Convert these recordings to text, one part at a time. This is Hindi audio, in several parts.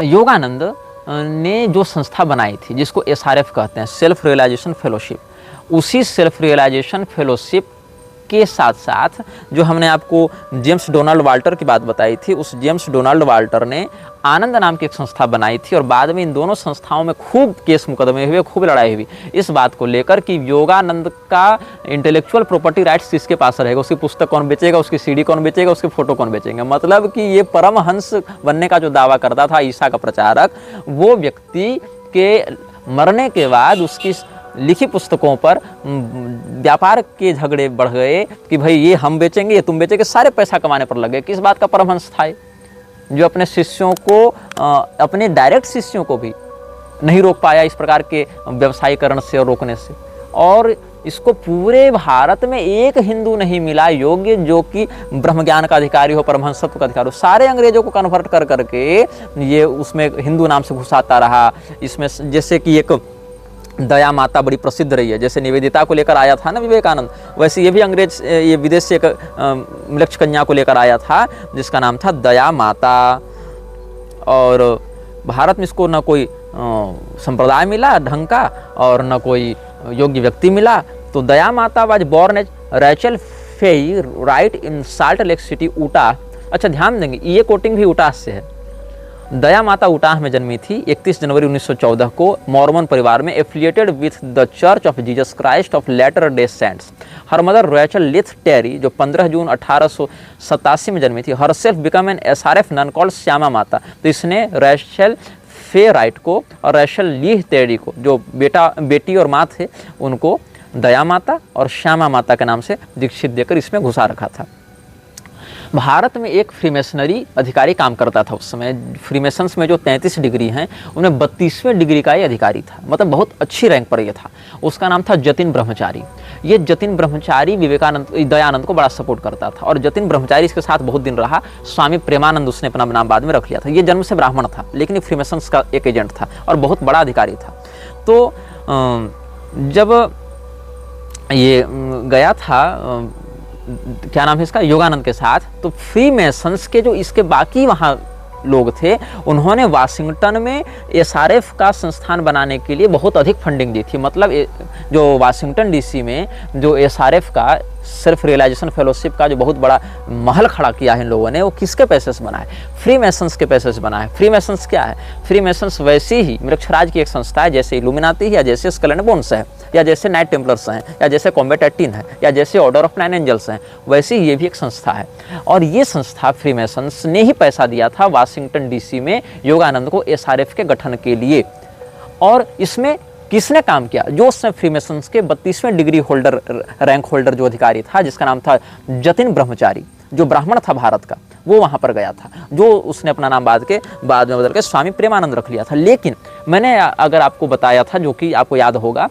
योगानंद ने जो संस्था बनाई थी जिसको SRF कहते हैं, सेल्फ रियलाइजेशन फेलोशिप, उसी सेल्फ रियलाइजेशन फेलोशिप के साथ साथ जो हमने आपको जेम्स डोनाल्ड वाल्टर की बात बताई थी, उस जेम्स डोनाल्ड वाल्टर ने आनंद नाम की एक संस्था बनाई थी और बाद में इन दोनों संस्थाओं में खूब केस मुकदमे हुए, खूब लड़ाई हुई इस बात को लेकर कि योगानंद का इंटेलेक्चुअल प्रॉपर्टी राइट्स किसके पास रहेगा, उसकी पुस्तक कौन बेचेगा, उसकी CD कौन बेचेगा, उसके फोटो कौन बेचेंगे। मतलब कि ये परमहंस बनने का जो दावा करता था ईसा का प्रचारक, वो व्यक्ति के मरने के बाद उसकी लिखी पुस्तकों पर व्यापार के झगड़े बढ़ गए कि भाई ये हम बेचेंगे, ये तुम बेचेंगे, सारे पैसा कमाने पर लग गए। किस बात का परमहंस था जो अपने शिष्यों को, अपने डायरेक्ट शिष्यों को भी नहीं रोक पाया इस प्रकार के व्यवसायीकरण से और रोकने से। और इसको पूरे भारत में एक हिंदू नहीं मिला योग्य जो कि ब्रह्म ज्ञान का अधिकारी हो, परमहंसत्व का अधिकारी हो। सारे अंग्रेजों को कन्वर्ट कर करके ये उसमें हिंदू नाम से घुसाता रहा। इसमें जैसे कि एक दया माता बड़ी प्रसिद्ध रही है, जैसे निवेदिता को लेकर आया था ना विवेकानंद, वैसे ये भी अंग्रेज, ये विदेश से एक म्लेच्छ कन्या को लेकर आया था जिसका नाम था दया माता। और भारत में इसको न कोई संप्रदाय मिला ढंग का और न कोई योग्य व्यक्ति मिला। तो Daya Mata was born as Rachel Faye Wright in Salt Lake City, Utah. अच्छा ध्यान देंगे, ये कोटिंग भी ऊटाह से है। दया माता ऊटाह में जन्मी थी 31 जनवरी 1914 को मॉर्मन परिवार में, affiliated with the church of Jesus Christ of latter day saints. Her mother Rachel Leith Terry जो 15 जून 1887 में जन्मी थी, herself become an SRF nun called Shyama Mata. तो इसने रैचल फे राइट को और रैचल लीह टेरी को, जो बेटी और माँ थे, उनको दया माता और श्यामा माता के नाम से दीक्षित देकर इसमें घुसा रखा था। भारत में एक फ्रीमेसनरी अधिकारी काम करता था उस समय। फ्रीमेसन्स में जो 33 डिग्री हैं उनमें 32वें डिग्री का ये अधिकारी था, मतलब बहुत अच्छी रैंक पर ये था। उसका नाम था जतिन ब्रह्मचारी। ये जतिन ब्रह्मचारी दयानंद को बड़ा सपोर्ट करता था और जतिन ब्रह्मचारी इसके साथ बहुत दिन रहा। स्वामी प्रेमानंद उसने अपना नाम बाद में रख लिया था। ये जन्म से ब्राह्मण था लेकिन फ्रीमेसन्स का एक एजेंट था और बहुत बड़ा अधिकारी था। तो जब ये गया था क्या नाम है इसका, योगानंद के साथ, तो फ्री मेसन्स के जो इसके बाकी वहाँ लोग थे उन्होंने वाशिंगटन में SRF का संस्थान बनाने के लिए बहुत अधिक फंडिंग दी थी। मतलब जो वाशिंगटन DC में जो SRF का सेल्फ रियलाइजेशन फेलोशिप का जो बहुत बड़ा महल खड़ा किया है इन लोगों ने, वो किसके पैसे से बना है? फ्री मेसन्स के पैसे से बना है। फ्री मेसन्स क्या है? फ्री मेसन्स वैसी ही मृक्षराज की एक संस्था है जैसे इल्यूमिनाती है या जैसे स्कल एंड बोन्स है या जैसे नाइट टेम्पलर्स हैं या जैसे कॉम्बैट 18 है या जैसे ऑर्डर ऑफ 9 एंजल्स हैं, वैसे ही ये भी एक संस्था है। और ये संस्था फ्री मेसन्स ने ही पैसा दिया था वाशिंगटन DC में योगानंद को SRF के गठन के लिए। और इसमें किसने काम किया? जो उसने फ्रीमेसन्स के 32वें डिग्री होल्डर, रैंक होल्डर जो अधिकारी था जिसका नाम था जतिन ब्रह्मचारी, जो ब्राह्मण था भारत का, वो वहाँ पर गया था। जो उसने अपना नाम बाद में बदल के स्वामी प्रेमानंद रख लिया था। लेकिन मैंने अगर आपको बताया था, जो कि आपको याद होगा,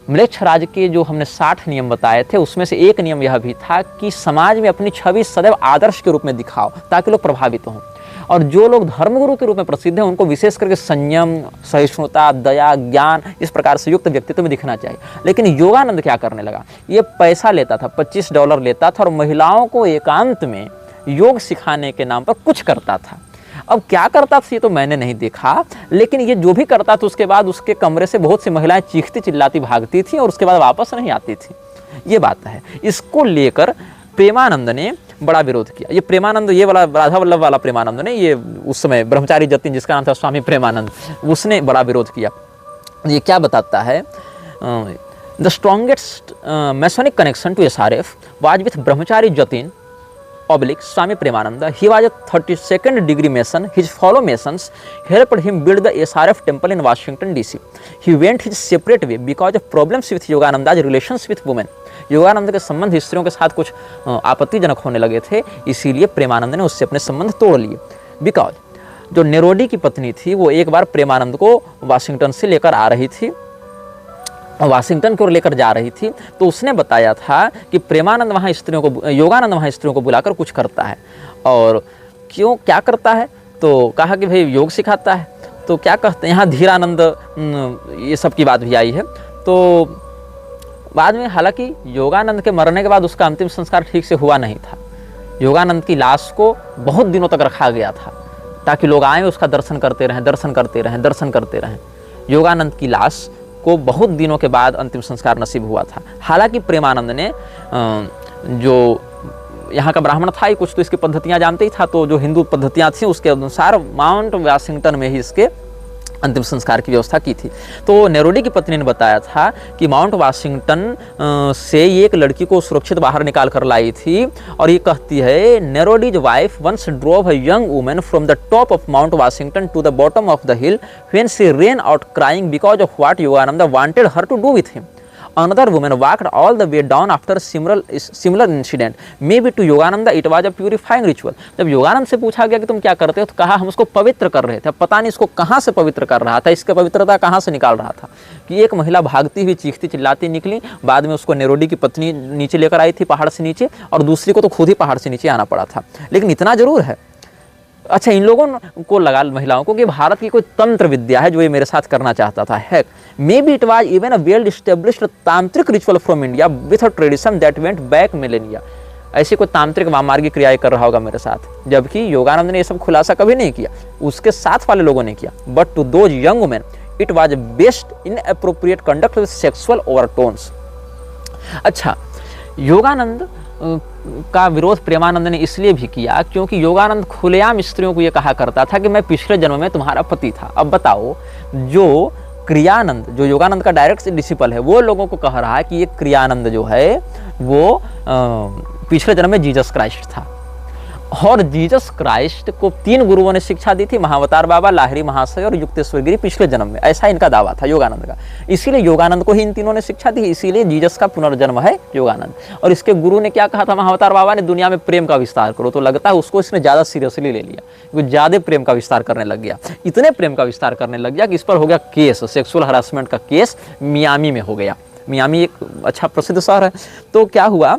म्लेच्छराज के जो हमने 60 नियम बताए थे उसमें से एक नियम यह भी था कि समाज में अपनी छवि सदैव आदर्श के रूप में दिखाओ ताकि लोग प्रभावित हों। और जो लोग धर्मगुरु के रूप में प्रसिद्ध हैं उनको विशेष करके संयम, सहिष्णुता, दया, ज्ञान इस प्रकार से युक्त व्यक्तित्व में दिखना चाहिए। लेकिन योगानंद क्या करने लगा? ये पैसा लेता था, $25 लेता था और महिलाओं को एकांत में योग सिखाने के नाम पर कुछ करता था। अब क्या करता था ये तो मैंने नहीं देखा, लेकिन ये जो भी करता था उसके बाद उसके कमरे से बहुत सी महिलाएं चीखती चिल्लाती भागती थी और उसके बाद वापस नहीं आती थी। ये बात है। इसको लेकर प्रेमानंद ने बड़ा विरोध किया। ये प्रेमानंद, ये वाला राधा वल्लभ वाला प्रेमानंद ने, ये उस समय ब्रह्मचारी जतिन जिसका नाम था स्वामी प्रेमानंद, उसने बड़ा विरोध किया। ये क्या बताता है? The strongest masonic connection to SRF was with Brahmachari Jatin oblique Swami Premananda. He was a 32nd degree Mason. His fellow Masons helped him build the SRF temple in Washington DC. He went his separate way because of problems with Yogananda's relations with women. Yogananda के संबंध स्त्रियों के साथ कुछ आपत्तिजनक होने लगे थे, इसीलिए प्रेमानंद ने उससे अपने संबंध तोड़ लिए। बिकॉज जो नेरोडी की पत्नी थी वो एक बार प्रेमानंद को वाशिंगटन से लेकर आ रही थी, वाशिंगटन की ओर लेकर जा रही थी, तो उसने बताया था कि प्रेमानंद वहाँ स्त्रियों को, योगानंद वहाँ स्त्रियों को बुलाकर कुछ करता है। और क्यों, क्या करता है? तो कहा कि भाई योग सिखाता है। तो क्या कहते हैं, यहाँ धीरानंद ये सब की बात भी आई है। तो बाद में हालांकि योगानंद के मरने के बाद उसका अंतिम संस्कार ठीक से हुआ नहीं था। योगानंद की लाश को बहुत दिनों तक रखा गया था, ताकि लोग आएँ उसका दर्शन करते रहें, दर्शन करते रहें, दर्शन करते रहें। योगानंद की लाश को बहुत दिनों के बाद अंतिम संस्कार नसीब हुआ था। हालांकि प्रेमानंद ने जो यहाँ का ब्राह्मण था ही कुछ तो इसकी पद्धतियाँ जानते ही था, तो जो हिंदू पद्धतियाँ थी उसके अनुसार माउंट वाशिंगटन में ही इसके अंतिम संस्कार की व्यवस्था की थी। तो नेरोडी की पत्नी ने बताया था कि माउंट वाशिंगटन से ये एक लड़की को सुरक्षित बाहर निकाल कर लाई थी, और ये कहती है नेरोडीज wife once drove a young woman from the top of mount Washington to the bottom of the hill when she ran out crying because of what Yogananda wanted her to do with him. Another woman walked all the way down after similar incident. Maybe to Yogananda it was a purifying ritual. जब योगानंद से पूछा गया कि तुम क्या करते हो, तो कहा हम उसको पवित्र कर रहे थे। अब पता नहीं इसको कहाँ से पवित्र कर रहा था, इसकी पवित्रता कहाँ से निकाल रहा था कि एक महिला भागती हुई चीखती चिल्लाती निकली। बाद में उसको नेरोडी की पत्नी नीचे लेकर आई थी पहाड़ से नीचे, और दूसरी को तो खुद ही पहाड़ से नीचे आना पड़ा था। लेकिन इतना जरूर है, अच्छा इन लोगों को लगा महिलाओं को कि भारत की कोई तंत्र विद्या है जो ये मेरे साथ करना चाहता था। है maybe it was even a well established tantric ritual from India with a tradition that went back millennia. ऐसी कोई तांत्रिक वामार्गी क्रियाएं कर रहा होगा मेरे साथ, जबकि योगानंद ने ये सब खुलासा कभी नहीं किया, उसके साथ वाले लोगों ने किया। But to those young women it was best in appropriate conduct with sexual overtones. अच्छा, योगानंद का विरोध प्रेमानंद ने इसलिए भी किया क्योंकि योगानंद खुलेआम स्त्रियों को यह कहा करता था कि मैं पिछले जन्म में तुम्हारा पति था। अब बताओ, जो क्रियानंद जो योगानंद का डायरेक्ट डिसिपल है, वो लोगों को कह रहा है कि ये क्रियानंद जो है वो पिछले जन्म में जीसस क्राइस्ट था। और जीसस क्राइस्ट को 3 गुरुओं ने शिक्षा दी थी, महावतार बाबा, लाहिरी महाशय और युक्तेश्वर गिरी पिछले जन्म में। ऐसा इनका दावा था योगानंद का। इसीलिए योगानंद को ही इन तीनों ने शिक्षा दी, इसीलिए जीसस का पुनर्जन्म है योगानंद। और इसके गुरु ने क्या कहा था, महावतार बाबा ने, दुनिया में प्रेम का विस्तार करो। तो लगता है उसको इसने ज़्यादा सीरियसली ले लिया, क्योंकि ज़्यादा प्रेम का विस्तार करने लग गया। इतने प्रेम का विस्तार करने लग गया कि इस पर हो गया केस, सेक्सुअल हरासमेंट का केस मियामी में हो गया। मियामी एक अच्छा प्रसिद्ध शहर है। तो क्या हुआ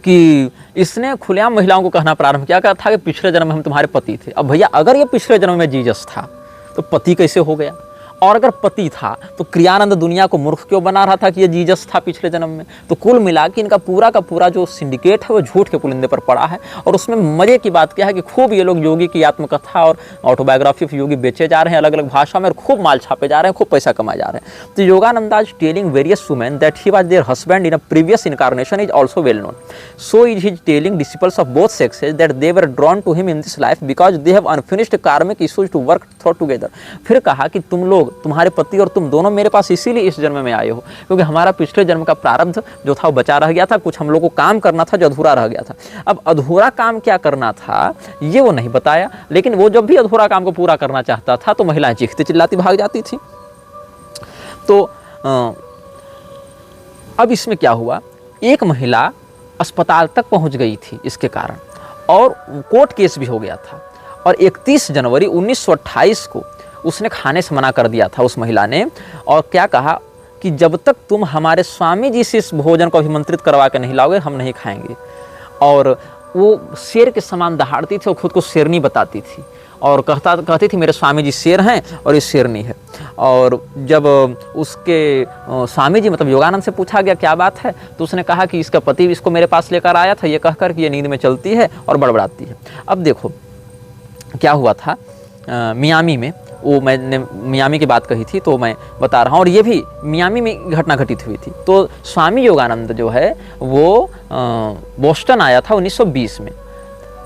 कि इसने खुलेआम महिलाओं को कहना प्रारंभ किया था कि पिछले जन्म में हम तुम्हारे पति थे। अब भैया, अगर ये पिछले जन्म में जीसस था तो पति कैसे हो गया? और अगर पति था तो क्रियानंद दुनिया को मूर्ख क्यों बना रहा था कि ये जीसस था पिछले जन्म में? तो कुल मिला के इनका पूरा का पूरा जो सिंडिकेट है वो झूठ के पुलिंदे पर पड़ा है। और उसमें मजे की बात क्या है कि खूब ये लोग योगी की आत्मकथा और ऑटोबायोग्राफी ऑफ योगी बेचे जा रहे हैं अलग अलग भाषा में, और खूब माल छापे जा रहे हैं, खूब पैसा कमाए जा रहे हैं। तो योगानंद आज telling various women that he was their husband in a previous incarnation is also well known. So is his telling disciples of both sexes that they were drawn to him in this life because they have unfinished karmic issues to work through together. फिर कहा कि तुम लोग, तुम्हारे पति और तुम दोनों मेरे पास इसीलिए इस जन्म में आए हो क्योंकि हमारा पिछले जन्म का प्रारब्ध जो था वो बचा रह गया था, कुछ हम लोग को काम करना था जो अधूरा रह गया था। अब अधूरा काम क्या करना था ये वो नहीं बताया, लेकिन वो जब भी अधूरा काम को पूरा करना चाहता था तो महिलाएं चीखती चिल्लाती भाग जाती थी। तो अब इसमें क्या हुआ, एक महिला अस्पताल तक पहुंच गई थी इसके कारण, और कोर्ट केस भी हो गया था। और 31 जनवरी 1928 को उसने खाने से मना कर दिया था उस महिला ने, और क्या कहा कि जब तक तुम हमारे स्वामी जी से इस भोजन को अभिमंत्रित करवा के नहीं लाओगे हम नहीं खाएंगे। और वो शेर के समान दहाड़ती थी और खुद को शेरनी बताती थी, और कहती थी मेरे स्वामी जी शेर हैं और ये शेरनी है। और जब उसके स्वामी जी मतलब योगानंद से पूछा गया क्या बात है, तो उसने कहा कि इसका पति इसको मेरे पास लेकर आया था ये कहकर कि ये नींद में चलती है और बड़बड़ाती है। अब देखो क्या हुआ था मियामी में, वो मैंने मियामी की बात कही थी तो मैं बता रहा हूँ, और ये भी मियामी में घटना घटित हुई थी। तो स्वामी योगानंद जो है वो बोस्टन आया था 1920 में,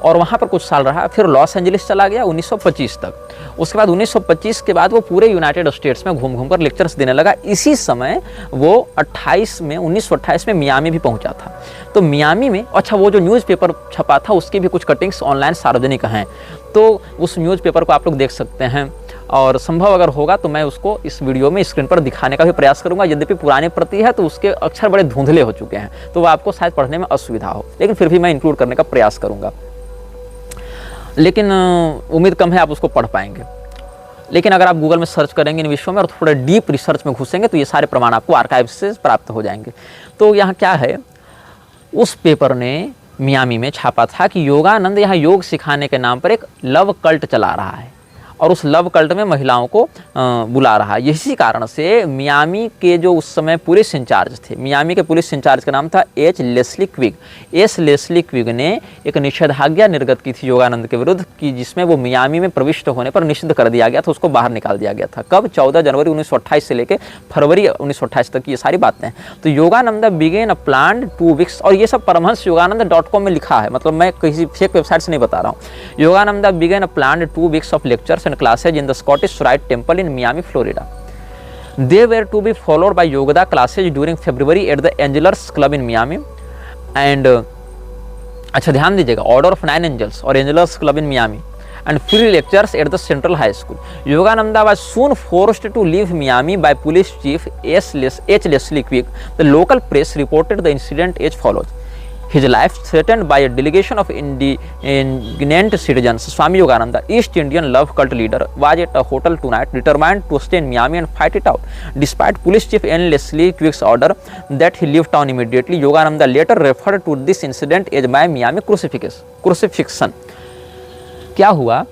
और वहाँ पर कुछ साल रहा, फिर लॉस एंजलिस चला गया 1925 तक। उसके बाद 1925 के बाद वो पूरे यूनाइटेड स्टेट्स में घूम घूम कर लेक्चर्स देने लगा। इसी समय वो 1928 में मियामी भी पहुँचा था। तो मियामी में अच्छा वो जो न्यूज़पेपर छपा था उसकी भी कुछ कटिंग्स ऑनलाइन सार्वजनिक हैं, तो उस न्यूज़पेपर को आप लोग देख सकते हैं, और संभव अगर होगा तो मैं उसको इस वीडियो में स्क्रीन पर दिखाने का भी प्रयास करूंगा। यद्यपि पुराने प्रति है तो उसके अक्षर बड़े धुंधले हो चुके हैं, तो वो आपको शायद पढ़ने में असुविधा हो, लेकिन फिर भी मैं इंक्लूड करने का प्रयास करूंगा। लेकिन उम्मीद कम है आप उसको पढ़ पाएंगे। लेकिन अगर आप गूगल में सर्च करेंगे इन विषयों में और थोड़ा डीप रिसर्च में घुसेंगे तो ये सारे प्रमाण आपको आर्काइव से प्राप्त हो जाएंगे। तो यहाँ क्या है, उस पेपर ने मियामी में छापा था कि योगानंद यहाँ योग सिखाने के नाम पर एक लव कल्ट चला रहा है, और उस लव कल्ट में महिलाओं को बुला रहा है। इसी कारण से मियामी के जो उस समय पुलिस इंचार्ज थे, मियामी के पुलिस इंचार्ज का नाम था एच लेस्ली क्विग। एस लेस्ली क्विग ने एक निषेधाज्ञा निर्गत की थी योगानंद के विरुद्ध कि जिसमें वो मियामी में प्रविष्ट होने पर निषिद्ध कर दिया गया था, उसको बाहर निकाल दिया गया था। कब? 14 जनवरी 1928 से लेकर फरवरी 1928 तक की ये सारी बातें हैं। तो Yogananda began a plan 2 weeks, और ये सब परमहंस योगानंद.com में लिखा है, मतलब मैं किसी फेक वेबसाइट से नहीं बता रहा हूँ। Yogananda began a plan 2 weeks of lectures and classes in the Scottish rite temple in Miami, Florida. They were to be followed by yoga classes during February at the Angelers Club in Miami and अच्छा ध्यान दीजिएगा, ऑर्डर ऑफ 9 एंजल्स और anglers club in Miami and free lectures at the Central High School. Yogananda was soon forced to leave Miami by police chief H. Leslie Quick. The local press reported the incident as follows. His life threatened by a delegation of indignant citizens. Swami Yogananda, East Indian love cult leader, was at a hotel tonight, determined to stay in Miami and fight it out. Despite police chief N. Leslie Quick's order that he leave town immediately, Yogananda later referred to this incident as my Miami crucifixion. क्या हुआ?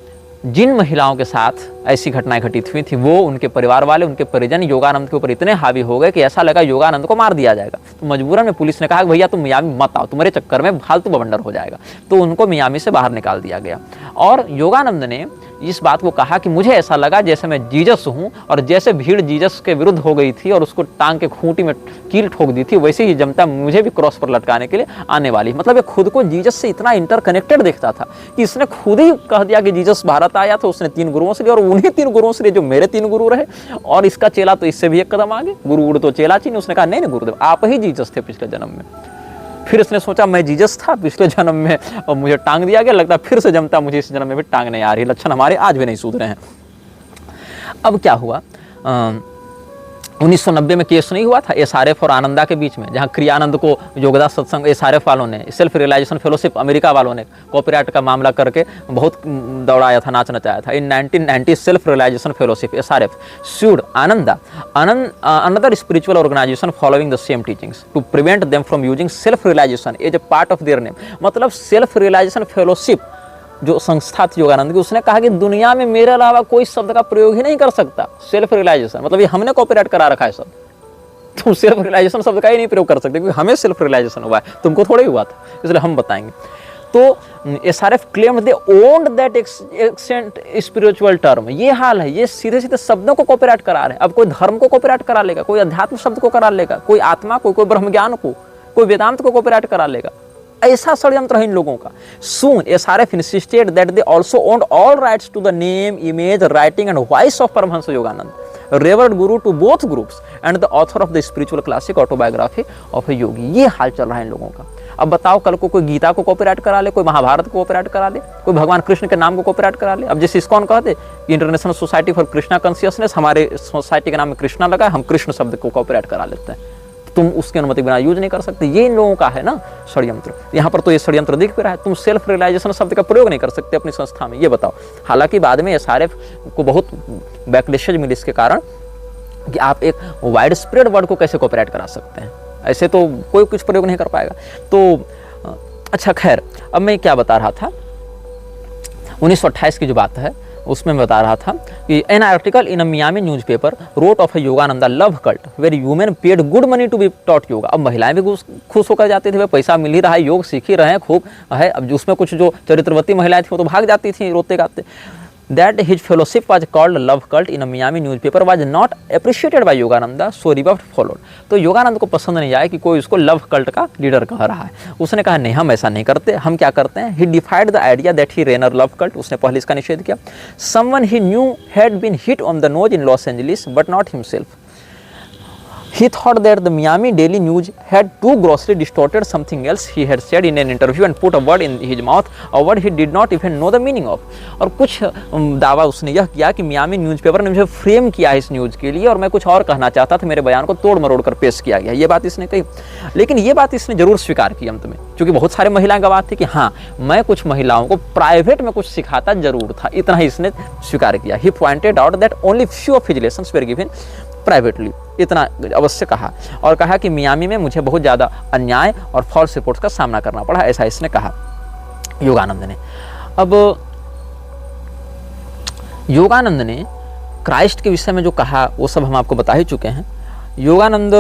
जिन महिलाओं के साथ ऐसी घटनाएं घटित हुई थी वो उनके परिवार वाले, उनके परिजन योगानंद के ऊपर इतने हावी हो गए कि ऐसा लगा योगानंद को मार दिया जाएगा। तो मजबूरन में पुलिस ने कहा कि भैया तुम मियामी मत आओ, तुम्हारे चक्कर में फालतू बवंडर हो जाएगा। तो उनको मियामी से बाहर निकाल दिया गया और योगानंद ने इस बात को कहा कि मुझे ऐसा लगा जैसे मैं जीसस हूँ, और जैसे भीड़ जीसस के विरुद्ध हो गई थी और उसको टांग के खूंटी में कील ठोक दी थी, वैसे ही जनता मुझे भी क्रॉस पर लटकाने के लिए आने वाली। मतलब ये खुद को जीसस से इतना इंटरकनेक्टेड देखता था कि इसने खुद ही कह दिया कि जीसस भारत आया तो उसने 3 गुरुओं से लिया, और उन्हीं 3 गुरुओं से लिए जो मेरे 3 गुरु रहे, और इसका चेला तो इससे भी एक कदम आगे, गुरु गुरु तो चेला चीन। उसने कहा नहीं नहीं गुरुदेव, आप ही जीसस थे पिछले जन्म में। फिर इसने सोचा मैं जीसस था पिछले जन्म में और मुझे टांग दिया गया, लगता फिर से जमता मुझे इस जन्म में भी टांग नहीं आ रही। लक्षण हमारे आज भी नहीं सुधरे हैं। अब क्या हुआ? 1990 में केस नहीं हुआ था एसआरएफ और आनंदा के बीच में, जहां क्रियानंद को योगदास सत्संग एसआरएफ वालों ने, सेल्फ रियलाइजेशन फेलोशिप अमेरिका वालों ने कॉपीराइट का मामला करके बहुत दौड़ाया था, नाच नचाया था। In 1990 self realization fellowship SRF sued Ananda, another spiritual organization following the same teachings, to prevent them from using self realization as a part of their name. मतलब सेल्फ रियलाइजेशन फेलोशिप जो संस्था थी योगानंद की, उसने कहा कि दुनिया में मेरे अलावा कोई शब्द का प्रयोग ही नहीं कर सकता सेल्फ रियलाइजेशन। मतलब ये हमने कॉपीराइट करा रखा है सब, तुम सेल्फ रियलाइजेशन शब्द का ही नहीं प्रयोग कर सकते क्योंकि हमें सेल्फ रियलाइजेशन हुआ है, तुमको थोड़ा ही हुआ था, इसलिए हम बताएंगे। तो SRF claimed they owned that accent spiritual term. ये हाल है, ये सीधे सीधे शब्दों को कॉपीराइट करा रहे हैं। अब कोई धर्म को कॉपीराइट करा लेगा, कोई अध्यात्म शब्द को करा लेगा, कोई आत्मा को, कोई ब्रह्म ज्ञान को, कोई वेदांत को कॉपीराइट करा लेगा। ऐसा षड्यंत्र है इन लोगों का। Soon SRF insisted that they also owned all rights to the name, image, writing and voice of Paramahansa Yogananda, revered guru to both groups and the author of the spiritual classic autobiography of a yogi। ये हाल चल रहा है इन लोगों का। अब बताओ, कल को कोई गीता को कॉपीराइट करा ले, कोई महाभारत को कॉपीराइट करा ले, कोई भगवान कृष्ण के नाम को कॉपीराइट करा ले। अब जैसे इस्कॉन कहते international society for Krishna consciousness, हमारे सोसाइटी के नाम में कृष्णा लगा, हम कृष्ण शब्द को कॉपीराइट करा लेते हैं, तुम उसकी अनुमति बिना यूज नहीं कर सकते। ये इन लोगों का है ना षड्यंत्र। यहाँ पर तो ये षड्यंत्र दिख भी रहा है, तुम सेल्फ रियलाइजेशन शब्द का प्रयोग नहीं कर सकते अपनी संस्था में, ये बताओ। हालांकि बाद में एसआरएफ को बहुत बैकलेशेज मिली इसके कारण कि आप एक वाइड स्प्रेड वर्ड को कैसे कॉपीराइट करा सकते हैं, ऐसे तो कोई कुछ प्रयोग नहीं कर पाएगा। तो अच्छा खैर, अब मैं क्या बता रहा था, 1928 की जो बात है उसमें मैं बता रहा था कि an article in a Miami newspaper wrote of a Yogananda love cult where human paid good money to be taught yoga. अब महिलाएं भी खुश होकर जाती थी, पैसा मिल ही रहा है, योग सीख ही रहे हैं खूब है। अब उसमें कुछ जो चरित्रवती महिलाएं थी वो तो भाग जाती थी रोते गाते। That his fellowship was called love cult in a Miami newspaper was not appreciated by Yogananda, so rebuff followed। तो योगानंद को पसंद नहीं आया कि कोई उसको लव कल्ट का लीडर कह रहा है। उसने कहा नहीं, हम ऐसा नहीं करते, हम क्या करते हैं। He defied the idea that he ran a love cult। उसने पहले इसका निषेध किया। Someone he knew had been hit on the nose in Los Angeles, but not himself। He thought that the Miami Daily News had too grossly distorted something else he had said in an interview and put a word in his mouth, a word he did not even know the meaning of। और कुछ दावा उसने यह किया कि मियामी न्यूज़पेपर ने मुझे फ्रेम किया है इस न्यूज़ के लिए और मैं कुछ और कहना चाहता था, मेरे बयान को तोड़ मरोड़ कर पेश किया गया, ये बात इसने कही। लेकिन ये बात इसने जरूर स्वीकार की अंत में, क्योंकि बहुत सारे महिलाएं गवाह थी कि हाँ मैं कुछ महिलाओं को प्राइवेट में कुछ सिखाता जरूर था, इतना ही इसने स्वीकार किया। He pointed out that only few of his lessons were given privately, इतना अवश्य कहा। और कहा कि मियामी में मुझे बहुत ज़्यादा अन्याय और फॉल्स रिपोर्ट्स का सामना करना पड़ा, ऐसा इसने कहा योगानंद ने। अब योगानंद ने क्राइस्ट के विषय में जो कहा वो सब हम आपको बता ही चुके हैं। योगानंद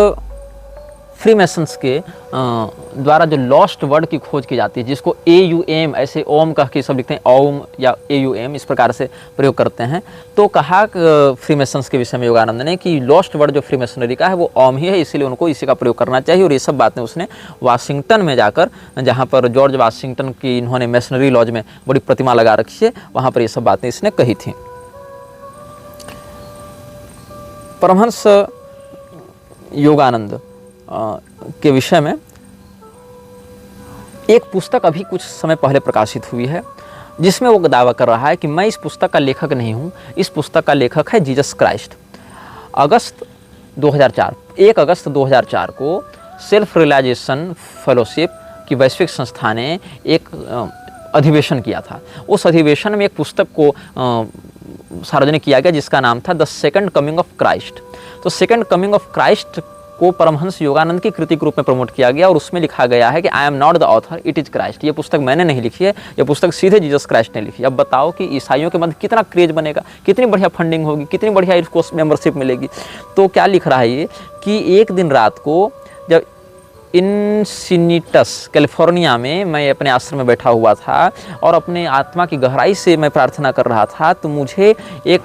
फ्रीमेसन्स के द्वारा जो लॉस्ट वर्ड की खोज की जाती है, जिसको AUM ऐसे ओम कह के सब लिखते हैं, ओम या AUM इस प्रकार से प्रयोग करते हैं, तो कहा फ्रीमेसन्स के विषय में योगानंद ने कि लॉस्ट वर्ड जो फ्रीमेसनरी का है वो ओम ही है, इसीलिए उनको इसी का प्रयोग करना चाहिए। और ये सब बातें उसने वाशिंगटन में जाकर, जहाँ पर जॉर्ज वाशिंगटन की इन्होंने मेसनरी लॉज में बड़ी प्रतिमा लगा रखी है, वहाँ पर ये सब बातें इसने कही थी। परमहंस योगानंद के विषय में एक पुस्तक अभी कुछ समय पहले प्रकाशित हुई है, जिसमें वो दावा कर रहा है कि मैं इस पुस्तक का लेखक नहीं हूँ, इस पुस्तक का लेखक है जीसस क्राइस्ट। 1 अगस्त 2004 को सेल्फ रियलाइजेशन फेलोशिप की वैश्विक संस्था ने एक अधिवेशन किया था। उस अधिवेशन में एक पुस्तक को सार्वजनिक किया गया जिसका नाम था the second coming of Christ. तो सेकंड कमिंग ऑफ क्राइस्ट को परमहंस योगानंद की कृति के रूप में प्रमोट किया गया और उसमें लिखा गया है कि I am not the author, it is Christ. ये पुस्तक मैंने नहीं लिखी है, ये पुस्तक सीधे जीसस क्राइस्ट ने लिखी। अब बताओ कि ईसाइयों के मध्य कितना क्रेज बनेगा, कितनी बढ़िया फंडिंग होगी, कितनी बढ़िया इसको मेंबरशिप मिलेगी। तो क्या लिख रहा है ये कि एक दिन रात को जब इनसिनिटस कैलिफोर्निया में मैं अपने आश्रम में बैठा हुआ था और अपने आत्मा की गहराई से मैं प्रार्थना कर रहा था, तो मुझे एक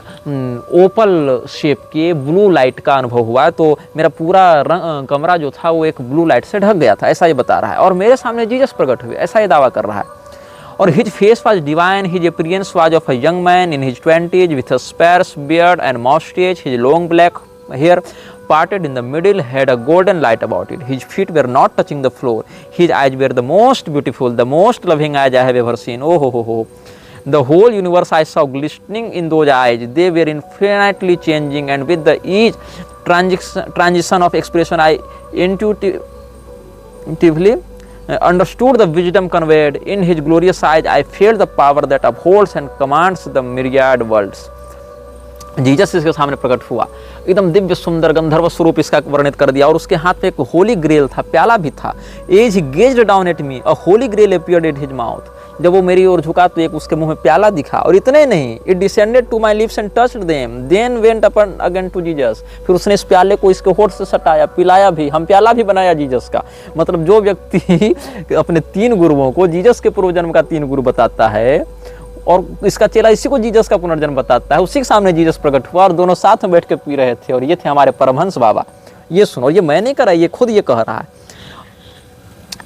ओपल शेप के ब्लू लाइट का अनुभव हुआ। तो मेरा पूरा कमरा जो था वो एक ब्लू लाइट से ढक गया था, ऐसा ये बता रहा है। और मेरे सामने जीसस प्रकट हुए, ऐसा ये दावा कर रहा है। और his face was divine, his appearance was of a young man in his 20s with a sparse beard and moustache, his long black hair parted in the middle had a golden light about it. His feet were not touching the floor. His eyes were the most beautiful, the most loving eyes I have ever seen. Oh, ho, ho, ho. The whole universe I saw glistening in those eyes. They were infinitely changing, and with the each transition of expression, I intuitively understood the wisdom conveyed. In his glorious eyes, I felt the power that upholds and commands the myriad worlds. Jesus इसके सामने प्रकट हुआ, एकदम दिव्य सुंदर गंधर्व स्वरूप इसका वर्णित कर दिया। और उसके हाथ में एक होली ग्रेल था, प्याला भी था। As he gazed down at me, a holy grail appeared at his mouth. जब वो मेरी ओर झुका तो एक उसके मुंह में प्याला दिखा। और इतने नहीं, it descended to my lips and touched them, then went upon again to Jesus. फिर उसने इस प्याले को इसके होठ से सटाया, पिलाया भी, हम प्याला भी बनाया जीसस का। मतलब जो व्यक्ति अपने 3 गुरुओं को जीसस के पूर्व जन्म का 3 गुरु बताता है और इसका चेला इसी को जीसस का पुनर्जन्म बताता है, उसी के सामने जीसस प्रकट हुआ और दोनों साथ में बैठ के पी रहे थे। और ये थे हमारे परमहंस बाबा। ये सुनो, ये मैं नहीं कर रहा, ये खुद ये कह रहा है।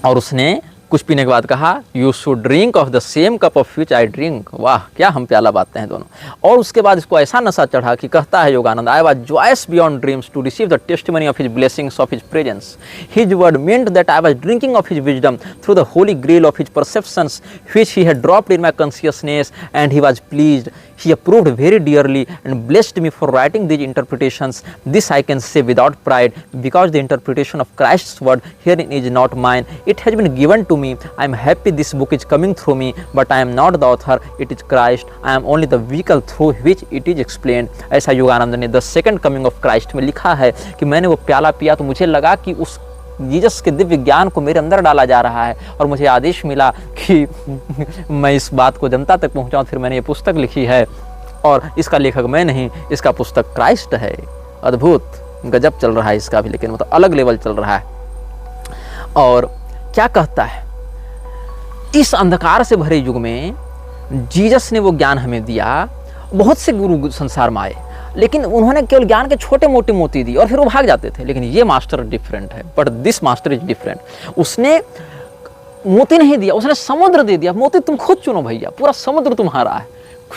और उसने कुछ पीने के बाद कहा, you should drink of the same cup of which I drink. वाह, क्या हम प्याला बातें हैं दोनों। और उसके बाद इसको ऐसा नशा चढ़ा कि कहता है Yogananda, I was joyous beyond dreams to receive the testimony of his blessings of his presence. His word meant that I was drinking of his wisdom through the holy grail of his perceptions which he had dropped in my consciousness, and he was pleased. He approved very dearly and blessed me for writing these interpretations. This I can say without pride, because the interpretation of Christ's word herein is not mine. It has been given to me. I am happy this book is coming through me, but I am not the author. It is Christ. I am only the vehicle through which it is explained. ऐसा योगानंद ने the second coming of Christ में लिखा है कि मैंने वो प्याला पिया तो मुझे लगा कि उस जीसस के दिव्य ज्ञान को मेरे अंदर डाला जा रहा है और मुझे आदेश मिला कि मैं इस बात को जनता तक पहुंचाऊं। फिर मैंने ये पुस्तक लिखी है और इसका लेखक मैं नहीं, इसका पुस्तक क्राइस्ट है। अद्भुत, गजब चल रहा है इसका भी, लेकिन मतलब अलग लेवल चल रहा है। और क्या कहता है, इस अंधकार से भरे युग में जीसस ने वो ज्ञान हमें दिया। बहुत से गुरु संसार में आए, लेकिन उन्होंने केवल ज्ञान के छोटे मोटे मोती दी और फिर वो भाग जाते थे। लेकिन ये मास्टर डिफरेंट है, but this master is different. उसने मोती नहीं दिया, उसने समुद्र दे दिया। मोती तुम खुद चुनो भैया, पूरा समुद्र तुम्हारा है।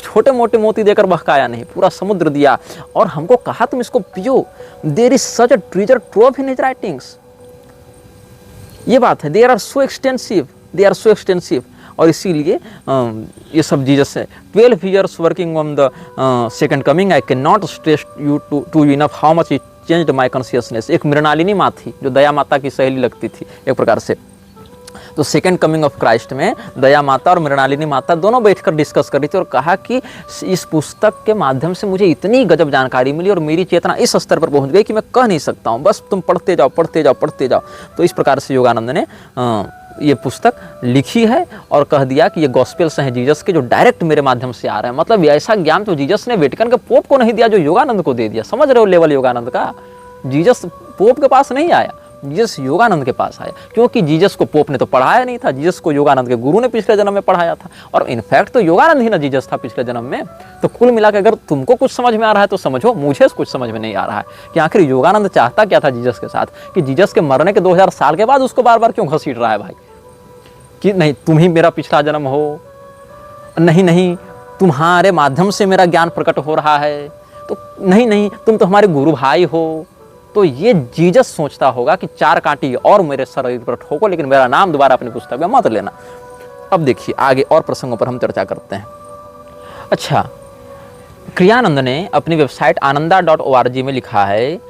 छोटे मोटे मोती देकर बहकाया नहीं, पूरा समुद्र दिया और हमको कहा तुम इसको पियो। There is such a treasure trove in his writings. ये बात है, they are so extensive, they are so extensive. और इसीलिए ये सब जीसस है। 12 years working on the second coming, I can not stress you to enough how much it changed my consciousness. एक मृणालिनी माँ थी जो दया माता की सहेली लगती थी एक प्रकार से। तो सेकंड कमिंग ऑफ क्राइस्ट में दया माता और मृणालिनी माता दोनों बैठकर डिस्कस कर रही थी और कहा कि इस पुस्तक के माध्यम से मुझे इतनी गजब जानकारी मिली और मेरी चेतना इस स्तर पर पहुंच गई कि मैं कह नहीं सकता हूं, बस तुम पढ़ते जाओ पढ़ते जाओ पढ़ते जाओ। तो इस प्रकार से योगानंद ने ये पुस्तक लिखी है और कह दिया कि ये गॉस्पेल्स हैं जीसस के, जो डायरेक्ट मेरे माध्यम से आ रहे हैं। मतलब ऐसा ज्ञान तो जीसस ने वेटिकन के पोप को नहीं दिया जो योगानंद को दे दिया। समझ रहे हो लेवल योगानंद का? जीसस पोप के पास नहीं आया, जीसस योगानंद के पास आया, क्योंकि जीसस को पोप ने तो पढ़ाया नहीं था, जीसस को योगानंद के गुरु ने पिछले जन्म में पढ़ाया था। और इनफैक्ट तो योगानंद ही ना जीसस था पिछले जन्म में। तो कुल मिला के अगर तुमको कुछ समझ में आ रहा है तो समझो, मुझे कुछ समझ में नहीं आ रहा है कि आखिर योगानंद चाहता क्या था जीसस के साथ, कि जीसस के मरने के 2000 साल के बाद उसको बार बार क्यों घसीट रहा है भाई, कि नहीं तुम ही मेरा पिछला जन्म हो, नहीं नहीं तुम्हारे माध्यम से मेरा ज्ञान प्रकट हो रहा है, तो नहीं नहीं तुम तो हमारे गुरु भाई हो। तो ये जीसस सोचता होगा कि 4 कांटी और मेरे शरीर पर ठोको, लेकिन मेरा नाम दोबारा अपनी पुस्तक में मत लेना। अब देखिए आगे और प्रसंगों पर हम चर्चा करते हैं। अच्छा, क्रियानंद ने अपनी वेबसाइट ananda.org में लिखा है,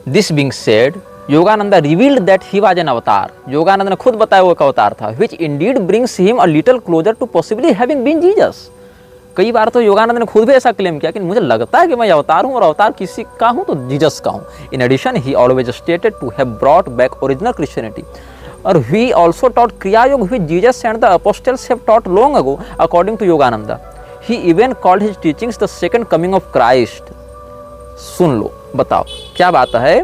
this being said Yogananda revealed that he was an avatar. Yogananda ने खुद बताया वो एक अवतार था, which indeed brings him a little closer to possibly having been Jesus. कई बार तो योगानंद ने खुद भी ऐसा क्लेम किया कि मुझे लगता है कि मैं अवतार हूं, और अवतार किसी का हूं तो जीसस का हूं। In addition he always stated to have brought back original Christianity, और he also taught Kriya Yoga which Jesus and the apostles have taught long ago according to Yogananda. He even called his teachings the second coming of Christ. सुन लो, बताओ क्या बात है।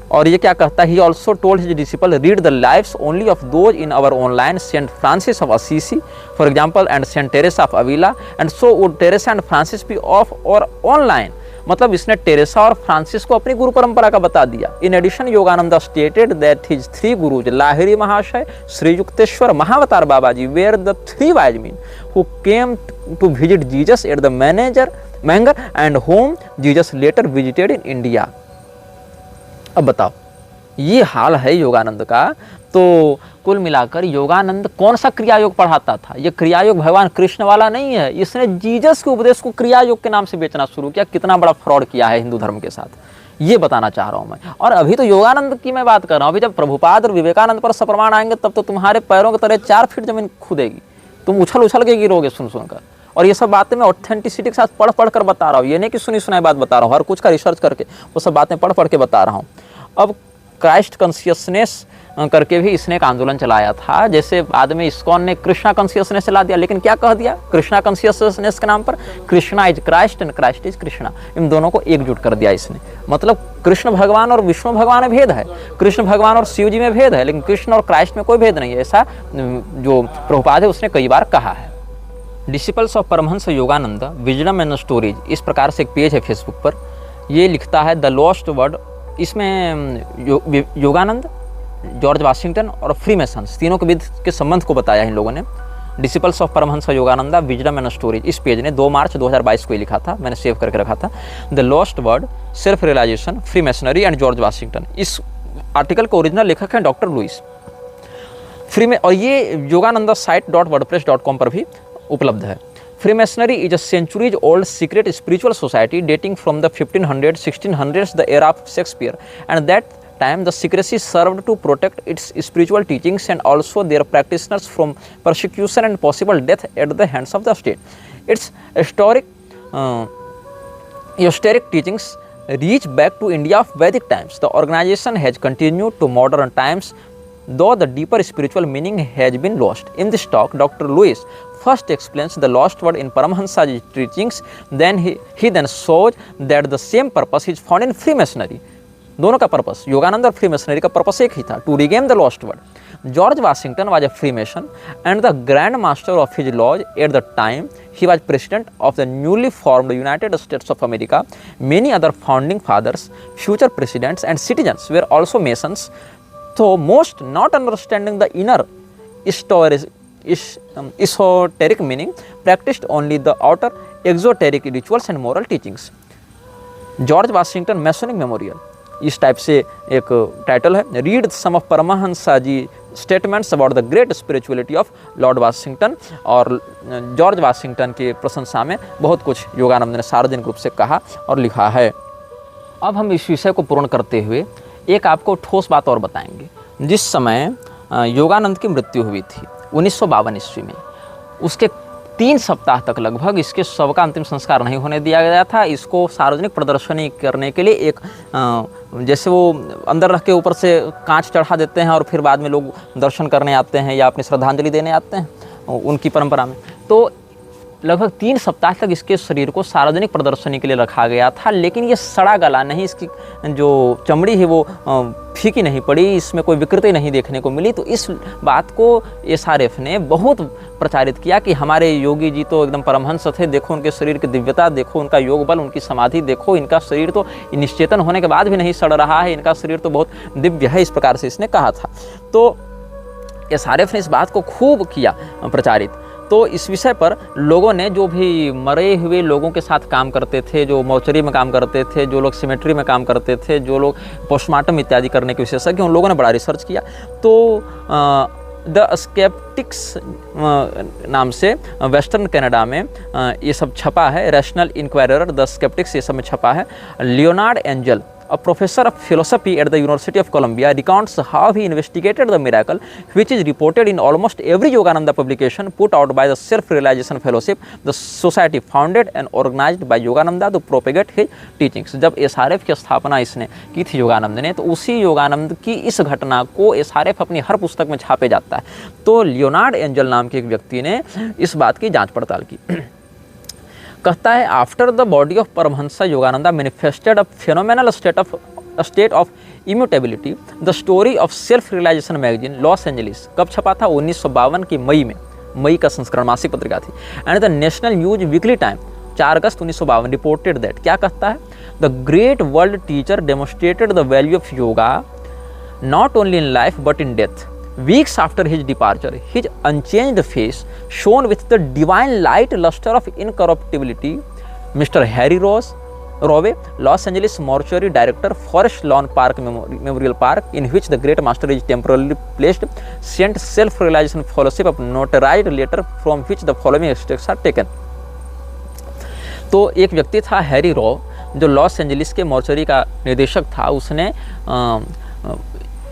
और ये क्या कहता है, he also told his disciple read the lives only of those in our online, saint Francis of Assisi for example and saint Teresa of Avila, and so would Teresa and Francis be of our online. मतलब इसने टेरेसा और फ्रांसिस को अपनी गुरु परंपरा का बता दिया। In addition Yogananda stated that his 3 gurus Lahiri Mahasaya, Shri Yukteswar, Mahavatar Baba ji were the 3 wise men who came to visit Jesus at the Manger and whom Jesus later visited in India। अब बताओ, ये हाल है योगानंद का। तो कुल मिलाकर योगानंद कौन सा क्रिया योग पढ़ाता था? ये क्रिया योग भगवान कृष्ण वाला नहीं है। इसने जीसस के उपदेश को क्रिया योग के नाम से बेचना शुरू किया। कितना बड़ा फ्रॉड किया है हिंदू धर्म के साथ, ये बताना चाह रहा हूं मैं। और अभी तो योगानंद की मैं बात कर रहा हूं। अभी जब प्रभुपाद और विवेकानंद पर सप्रमाण आएंगे तब तो तुम्हारे पैरों के तले 4 फीट जमीन खुदेगी, तुम उछल उछल के गिरोगे सुन सुनकर। और ये सब बातें मैं ऑथेंटिसिटी के साथ पढ़ कर बता रहा हूँ, ये नहीं कि सुनी सुनाई बात बता रहा हूँ, हर कुछ का रिसर्च करके वो सब बातें पढ़ के बता रहा हूँ। अब क्राइस्ट कॉन्शियसनेस करके भी इसने एक आंदोलन चलाया था, जैसे बाद में इस्कॉन ने कृष्णा कॉन्शियसनेस चला दिया। लेकिन क्या कह दिया कृष्णा कॉन्शियसनेस के नाम पर? Krishna is Christ and Christ is Krishna. इन दोनों को एकजुट कर दिया इसने। मतलब कृष्ण भगवान और विष्णु भगवान में भेद है, कृष्ण भगवान और शिव जी में भेद है, लेकिन कृष्ण और क्राइस्ट में कोई भेद नहीं है। ऐसा जो प्रभुपाद है उसने कई बार कहा है। Disciples of Paramahansa Yogananda wisdom and stories, इस प्रकार से एक पेज है फेसबुक पर। ये लिखता है द लॉस्ट वर्ड। इसमें योगानंद, जॉर्ज वाशिंगटन और फ्रीमेसन्स तीनों के बीच के संबंध को बताया इन लोगों ने। Disciples of Paramahansa Yogananda wisdom and stories, इस पेज ने 2 मार्च 2022 को ही लिखा था, मैंने सेव करके रखा था। The lost word, self realization, freemasonry and George Washington. इस आर्टिकल के ओरिजिनल लेखक हैं डॉक्टर लुइस फ्री में, और ये योगानंदा site.wordpress.com पर भी उपलब्ध है। Freemasonry is a centuries old secret spiritual society dating from the 1500s, 1600s, the era of Shakespeare, and that time the secrecy served to protect its spiritual teachings and also their practitioners from persecution and possible death at the hands of the state. Its esoteric teachings reach back to India of Vedic times. The organization has continued to modern times, though the deeper spiritual meaning has been lost. In this talk, Dr. Lewis first explains the lost word in Paramahansa's teachings, then he then shows that the same purpose is found in Freemasonry. दोनों का पर्पस, योगानंद और फ्रीमेसनरी का पर्पस एक ही था, to regain the lost word. George Washington was a freemason and the grand master of his lodge at the time he was president of the newly formed United States of America. Many other founding fathers, future presidents and citizens were also masons, though most not understanding the inner esoteric meaning, practiced only the outer exoteric rituals and moral teachings. George Washington Masonic memorial, इस टाइप से एक टाइटल है। Read some of Paramahansa ji statements about the great spirituality of Lord Washington. और जॉर्ज वाशिंगटन की प्रशंसा में बहुत कुछ योगानंद ने सार्वजनिक रूप से कहा और लिखा है। अब हम इस विषय को पूर्ण करते हुए एक आपको ठोस बात और बताएंगे। जिस समय योगानंद की मृत्यु हुई थी 1952 ईस्वी में, उसके 3 सप्ताह तक लगभग इसके शव का अंतिम संस्कार नहीं होने दिया गया था। इसको सार्वजनिक प्रदर्शनी करने के लिए एक जैसे वो अंदर रख के ऊपर से कांच चढ़ा देते हैं और फिर बाद में लोग दर्शन करने आते हैं या अपनी श्रद्धांजलि देने आते हैं उनकी परंपरा में, तो लगभग 3 सप्ताह तक इसके शरीर को सार्वजनिक प्रदर्शनी के लिए रखा गया था। लेकिन ये सड़ा गला नहीं, इसकी जो चमड़ी है वो फीकी नहीं पड़ी, इसमें कोई विकृति नहीं देखने को मिली। तो इस बात को एसआरएफ ने बहुत प्रचारित किया कि हमारे योगी जी तो एकदम परमहंस थे, देखो उनके शरीर की दिव्यता, देखो उनका योग बल, उनकी समाधि देखो, इनका शरीर तो निश्चेतन होने के बाद भी नहीं सड़ रहा है, इनका शरीर तो बहुत दिव्य है, इस प्रकार से इसने कहा था। तो एसआरएफ ने इस बात को खूब किया प्रचारित। तो इस विषय पर लोगों ने, जो भी मरे हुए लोगों के साथ काम करते थे, जो मौचरी में काम करते थे, जो लोग सिमेट्री में काम करते थे, जो लोग पोस्टमार्टम इत्यादि करने के विशेषज्ञ, उन लोगों ने बड़ा रिसर्च किया। तो द स्केप्टिक्स नाम से वेस्टर्न कनाडा में ये सब छपा है, रैशनल इंक्वायरर, द स्केप्टिक्स, ये सब में छपा है। Leonard angel, a professor of philosophy at the University of Columbia, recounts how he investigated the miracle, which is reported in almost every Yogananda publication put out by the Self-Realization Fellowship, the society founded and organized by Yogananda to propagate his teachings। जब एसआरएफ की स्थापना इसने की थी योगानंद ने, तो उसी योगानंद की इस घटना को एसआरएफ अपनी हर पुस्तक में छापे जाता है। तो लियोनार्ड एंजल नाम के एक व्यक्ति ने इस बात की जांच पड़ताल की। कहता है, after the body of Paramahansa Yogananda manifested a phenomenal state of immutability, the story of self realization magazine, Los Angeles. कब छपा था? 1952 की मई का संस्करण, मासिक पत्रिका थी। And the national news weekly time 4 August 1952 reported that, क्या कहता है? The great world teacher demonstrated the value of yoga not only in life but in death. Weeks after his departure, his unchanged face shone with the divine light luster of incorruptibility. Mr. Harry Rowe, Los Angeles mortuary director, Forest Lawn Park Memorial Park, in which the great master is temporarily placed, sent self-realization fellowship of notarized letter from which the following extracts are taken। तो एक व्यक्ति था हैरी रॉ, जो लॉस एंजलिस के मॉर्चरी का निदेशक था। उसने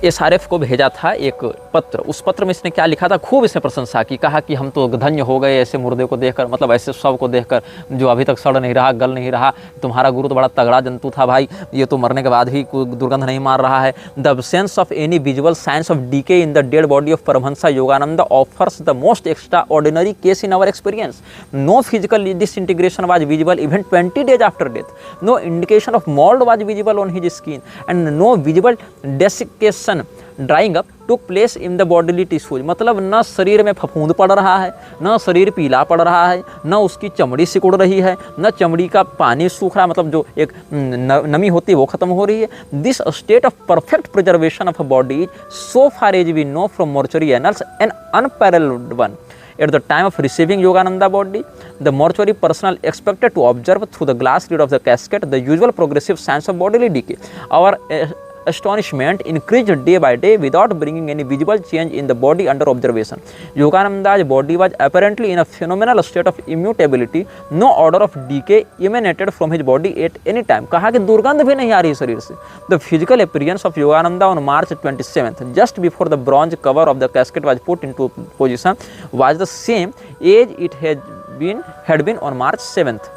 एसआरएफ को भेजा था एक पत्र। उस पत्र में इसने क्या लिखा था? खूब इसने प्रशंसा की, कहा कि हम तो धन्य हो गए ऐसे मुर्दे को देखकर, मतलब ऐसे शव को देखकर जो अभी तक सड़ नहीं रहा, गल नहीं रहा। तुम्हारा गुरु तो बड़ा तगड़ा जंतु था भाई, ये तो मरने के बाद भी कोई दुर्गंध नहीं मार रहा है। The absence of any visual signs of decay in the dead body of Paramahansa Yogananda offers the most extraordinary case in our experience. No physical disintegration was visible even 20 days after death। No indication of mould was visible on his skin and no visible desiccation drying up took place in the bodily tissues. मतलब न शरीर में फफूंद पड़ रहा है, न शरीर पीला पड़ रहा है, न उसकी चमड़ी सिकुड़ रही है, न चमड़ी का पानी सूख रहा, मतलब जो एक नमी होती है वो खत्म हो रही है। This state of perfect preservation of a body is so far as we know from mortuary annals an unparalleled one. At the time of receiving Yogananda body, the mortuary personnel expected to observe through the glass lid of the casket the usual progressive signs of bodily decay. Our astonishment increased day by day without bringing any visible change in the body under observation. Yogananda's body was apparently in a phenomenal state of immutability. No odor of decay emanated from his body at any time. कहा कि दुर्गंध भी नहीं आ रही शरीर से। The physical appearance of Yogananda on March 27th, just before the bronze cover of the casket was put into position, was the same as it had been on March 7th.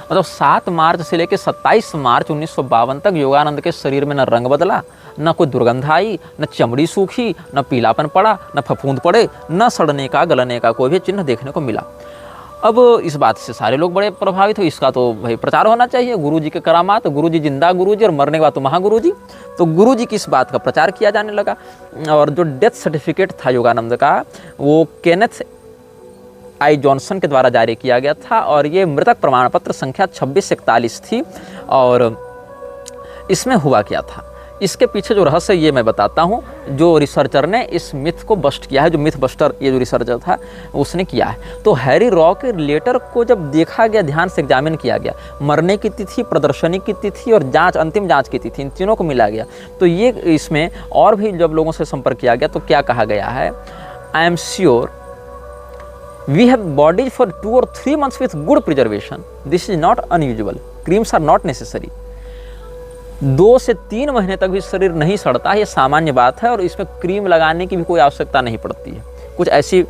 मतलब 7 मार्च से लेकर 27 मार्च 1952 तक योगानंद के शरीर में न रंग बदला, न कोई दुर्गंध आई, न चमड़ी सूखी, न पीलापन पड़ा, न फफूंद पड़े, न सड़ने का गलने का कोई भी चिन्ह देखने को मिला। अब इस बात से सारे लोग बड़े प्रभावित हुए। इसका तो भाई प्रचार होना चाहिए, गुरुजी के करामात, गुरुजी जिंदा गुरुजी और मरने के बाद तो महागुरुजी। तो गुरुजी की इस बात का प्रचार किया जाने लगा। और जो डेथ सर्टिफिकेट था योगानंद का, वो केनेथ आई जॉनसन के द्वारा जारी किया गया था और ये मृतक प्रमाण पत्र संख्या 2641 थी। और इसमें हुआ क्या था, इसके पीछे जो रहस्य ये मैं बताता हूँ। जो रिसर्चर ने इस मिथ को बस्ट किया है, जो मिथ बस्टर ये जो रिसर्चर था उसने किया है। तो हैरी रॉ के लेटर को जब देखा गया, ध्यान से एग्जामिन किया गया, मरने की तिथि, प्रदर्शनी की तिथि और जांच, अंतिम जांच की तिथि, इन तीनों को मिला गया। तो ये इसमें और भी जब लोगों से संपर्क किया गया तो क्या कहा गया है, I am sure we have bodies for 2 or 3 months with good preservation. This is not unusual. Creams are not necessary. 2 से 3 महीने तक भी शरीर नहीं सड़ता है, ये सामान्य बात है और इसमें क्रीम लगाने की भी कोई आवश्यकता नहीं पड़ती है। कुछ ऐसी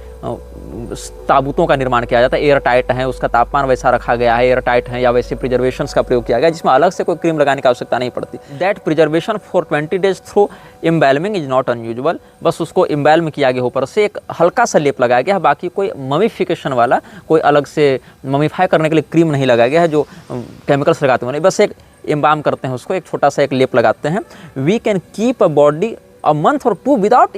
ताबूतों का निर्माण किया जाता है, एयर टाइट है, उसका तापमान वैसा रखा गया है, एयर टाइट है, या वैसे प्रिजर्वेशंस का प्रयोग किया गया जिसमें अलग से कोई क्रीम लगाने की आवश्यकता नहीं पड़ती। That preservation for 20 days through embalming is not unusual. बस उसको एम्बेलम किया गया, ऊपर से एक हल्का सा लेप लगाया गया है, बाकी कोई ममीफिकेशन वाला कोई अलग से ममीफाई करने के लिए क्रीम नहीं लगाया गया है जो केमिकल्स लगाते हैं, बस एक एम्बाम करते हैं उसको, एक छोटा सा एक लेप लगाते हैं। We can keep a body a month or 2 without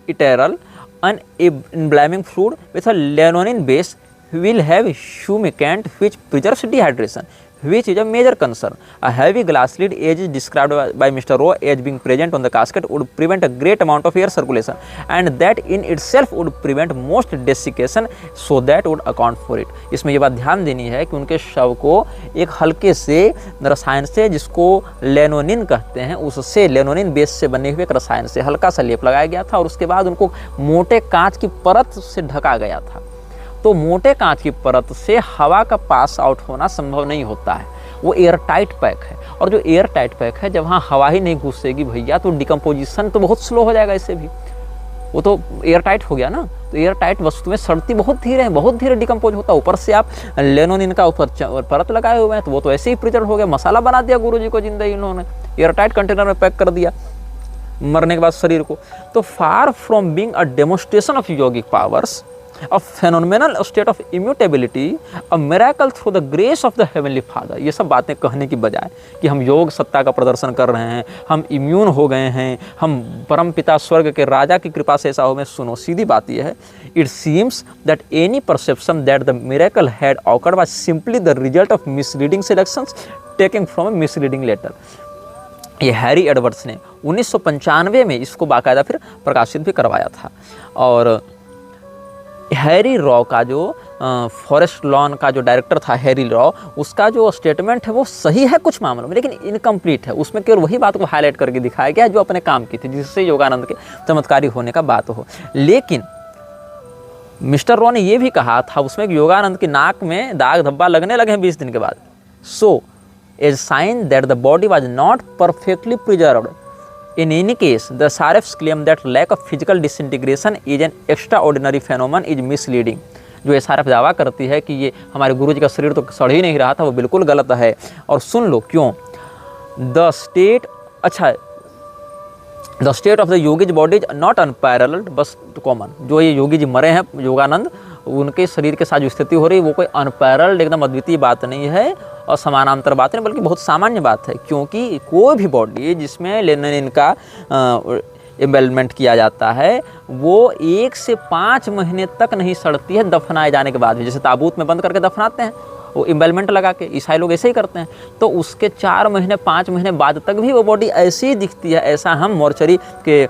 इटरल an embalming fluid with a lanolin base will have humectant which preserves dehydration, which is a major concern. A heavy glass lid, as is described by Mr. Rowe as being present on the casket, would prevent a great amount of air circulation, and that in itself would prevent most desiccation, so that would account for it. इसमें ये बात ध्यान देनी है कि उनके शव को एक हल्के से रसायन से, जिसको लेनोनिन कहते हैं, उससे लेनोनिन बेस से बने हुए एक रसायन से हल्का सा लेप लगाया गया था और उसके बाद उनको मोटे कांच की परत से ढका गया था। तो मोटे कांच की परत से हवा का पास आउट होना संभव नहीं होता है, वो एयर टाइट पैक है, और जो एयर टाइट पैक है जब वहाँ हवा ही नहीं घुसेगी भैया तो डिकम्पोजिशन तो बहुत स्लो हो जाएगा, इससे भी वो तो एयर टाइट हो गया ना। तो एयर टाइट वस्तु में सड़ती बहुत धीरे है, बहुत धीरे डिकम्पोज होता है। ऊपर से आप लेनोनिन का ऊपर परत लगाए हुए हैं तो वो तो ऐसे ही प्रिजर्व हो गया, मसाला बना दिया गुरुजी को जिंदा इन्होंने, एयर टाइट कंटेनर में पैक कर दिया मरने के बाद शरीर को। तो far from being a demonstration of yogic powers, a phenomenal state of immutability, a miracle through the grace of the heavenly Father, ये सब बातें कहने की बजाय कि हम योग सत्ता का प्रदर्शन कर रहे हैं, हम इम्यून हो गए हैं, हम परम पिता स्वर्ग के राजा की कृपा से ऐसा हो, में सुनो सीधी बात यह है, it seems that any perception that the miracle had occurred was simply the result of misleading selections taken from a misleading letter। ये हैरी एडवर्ड्स ने 1995 में इसको बाकायदा फिर प्रकाशित भी करवाया था। और हैरी रॉ का जो फॉरेस्ट लॉन का जो डायरेक्टर था हैरी रॉ, उसका जो स्टेटमेंट है वो सही है कुछ मामलों में, लेकिन इनकम्प्लीट है। उसमें केवल वही बात को हाईलाइट करके दिखाया गया जो अपने काम की थी, जिससे योगानंद के चमत्कारी होने का बात हो। लेकिन मिस्टर रॉ ने ये भी कहा था उसमें कि योगानंद की नाक में दाग धब्बा लगने लगे हैं 20 दिन के बाद, so as sign that the body was not perfectly preserved. In any case, the Saref's claim that lack of physical disintegration is an extraordinary phenomenon is misleading। जो एसआरएफ दावा करती है कि ये हमारे गुरुजी का शरीर तो सड़ ही नहीं रहा था, वो बिल्कुल गलत है। और सुन लो क्यों। The state of the yogis body is not unparalleled बस कॉमन। जो ये योगी जी मरे हैं योगानंद, उनके शरीर के साथ जो स्थिति हो रही है वो कोई अनपैरेलल्ड एकदम अद्वितीय बात नहीं है और समानांतर बात नहीं, बल्कि बहुत सामान्य बात है। क्योंकि कोई भी बॉडी जिसमें लेनोनिन का एम्बेलमेंट किया जाता है वो 1 से 5 महीने तक नहीं सड़ती है दफनाए जाने के बाद भी। जैसे ताबूत में बंद करके दफनाते हैं वो एम्बेलमेंट लगा के, ईसाई लोग ऐसे ही करते हैं। तो उसके 4 महीने 5 महीने बाद तक भी वो बॉडी ऐसी ही दिखती है, ऐसा हम मॉर्चरी के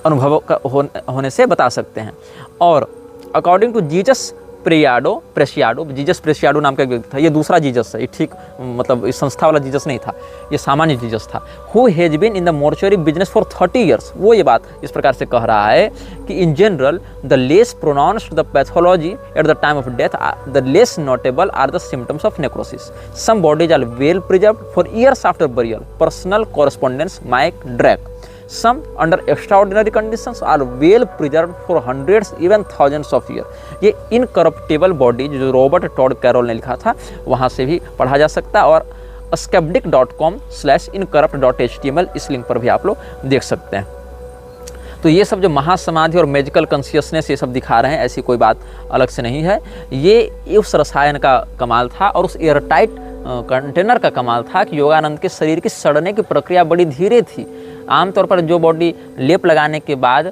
अनुभव होने से बता सकते हैं। और अकॉर्डिंग टू जीसस प्रेसियाडो, जीसस प्रेसियाडो नाम का एक व्यक्ति था, ये दूसरा जीसस है, ये ठीक मतलब इस संस्था वाला जीसस नहीं था, ये सामान्य जीसस था। Who has been in the mortuary business for 30 years. वो ये बात इस प्रकार से कह रहा है कि in general the less pronounced the pathology at the time of death the less notable are the symptoms of necrosis. Some bodies are well preserved for years after burial. Personal correspondence Mike Drake. Some under extraordinary conditions are well preserved for hundreds even thousands of years। ये इनकरप्टेबल बॉडी जो रॉबर्ट टॉड कैरोल ने लिखा था वहाँ से भी पढ़ा जा सकता है। और skeptic.com/incorrupt.html इस लिंक पर भी आप लोग देख सकते हैं। तो ये सब जो महासमाधि और मैजिकल कॉन्शियसनेस ये सब दिखा रहे हैं, ऐसी कोई बात अलग से नहीं है। ये उस रसायन का कमाल था और उस एयरटाइट कंटेनर का कमाल था कि योगानंद के शरीर की सड़ने की प्रक्रिया बड़ी धीरे थी। आमतौर पर जो बॉडी लेप लगाने के बाद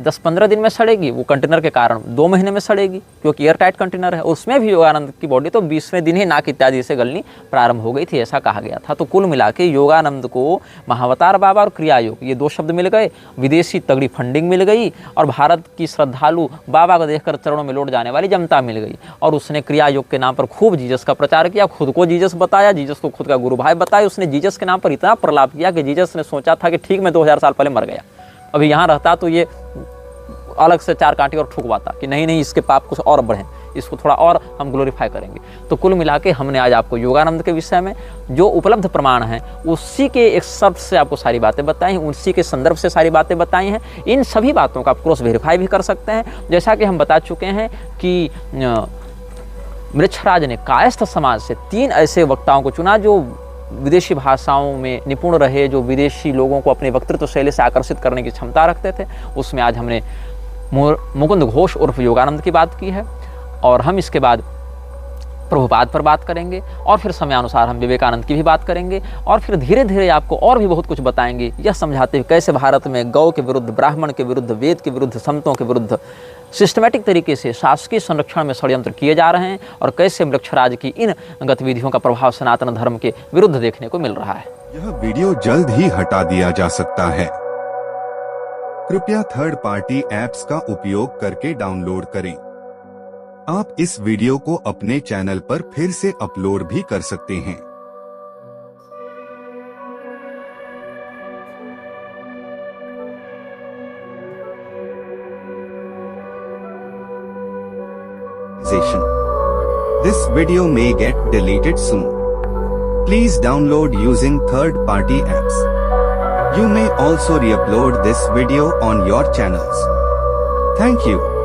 10-15 दिन में सड़ेगी, वो कंटेनर के कारण 2 महीने में सड़ेगी क्योंकि एयर टाइट कंटेनर है। उसमें भी योगानंद की बॉडी तो 20वें दिन ही नाक इत्यादि से गलनी प्रारंभ हो गई थी, ऐसा कहा गया था। तो कुल मिला के योगानंद को महावतार बाबा और क्रिया योग ये 2 शब्द मिल गए, विदेशी तगड़ी फंडिंग मिल गई और भारत की श्रद्धालु बाबा को देखकर चरणों में लौट जाने वाली जनता मिल गई। और उसने क्रिया योग के नाम पर खूब जीसस का प्रचार किया, खुद को जीसस बताया, जीसस को खुद का गुरु भाई बताया। उसने जीसस के नाम पर इतना प्रलाप किया कि जीसस ने सोचा था कि ठीक मैं 2000 साल पहले मर गया, अभी यहाँ रहता तो ये अलग से 4 कांटे और ठुकवाता कि नहीं इसके पाप कुछ और बढ़े, इसको थोड़ा और हम ग्लोरीफाई करेंगे। तो कुल मिला के हमने आज आपको योगानंद के विषय में जो उपलब्ध प्रमाण हैं उसी के एक शब्द से आपको सारी बातें बताई हैं, उसी के संदर्भ से सारी बातें बताई हैं। इन सभी बातों का आप क्रॉस वेरीफाई भी कर सकते हैं। जैसा कि हम बता चुके हैं कि मृच्छराज ने कायस्थ समाज से 3 ऐसे वक्ताओं को चुना जो विदेशी भाषाओं में निपुण रहे, जो विदेशी लोगों को अपने वक्तृत्व शैली से आकर्षित करने की क्षमता रखते थे। उसमें आज हमने मुकुंद घोष उर्फ योगानंद की बात की है, और हम इसके बाद प्रभुपाद पर बात करेंगे, और फिर समयानुसार हम विवेकानंद की भी बात करेंगे, और फिर धीरे धीरे आपको और भी बहुत कुछ बताएंगे, यह समझाते हुए कैसे भारत में गौ के विरुद्ध, ब्राह्मण के विरुद्ध, वेद के विरुद्ध, संतों के विरुद्ध सिस्टमेटिक तरीके से शासकीय संरक्षण में षड्यंत्र किए जा रहे हैं, और कैसे मृक्षराज की इन गतिविधियों का प्रभाव सनातन धर्म के विरुद्ध देखने को मिल रहा है। यह वीडियो जल्द ही हटा दिया जा सकता है। कृपया थर्ड पार्टी ऐप्स का उपयोग करके डाउनलोड करें। आप इस वीडियो को अपने चैनल पर फिर से अपलोड भी कर सकते हैं। This video may get deleted soon. Please download using third-party apps. You may also re-upload this video on your channels. Thank you.